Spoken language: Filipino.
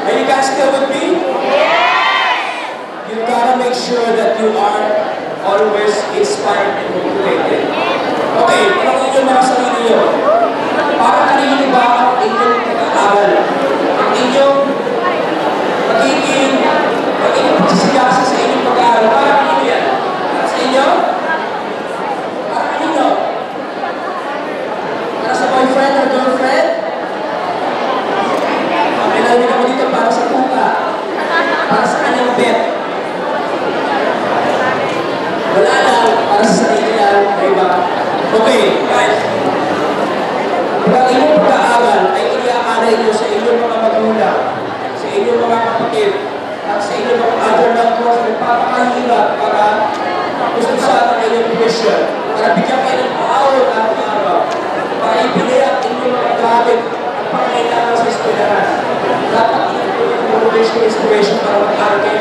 Are you guys still with me? You gotta make sure that you are always inspired and motivated. Okay, tanongin nyo mga sarili nyo. Para kanino ba ang inyong pag-aaral? Ang inyong magiging pagsisigasa sa inyong pag-aaral. Para kanino yan? Para sa inyo? Para kanino? Para sa boyfriend or girlfriend? Pinalawin ako dito para sa puka. Para sa kanyang bet. Wala lang, para sa sarili lang, diba? Okay, guys. Pag inyong pag-aaral ay iniakalay nyo sa inyong mga magulang, sa inyong mga kapatid, at sa inyong mga other loved ones, nagpapakahirap para gustusan ang inyong mission, para bigyan kayo ng power at araw, para ibigay ang inyong mga gamit at pangailangan sa eskwelahan. Dapat inyong motivation, inspiration para mag-aaral kayo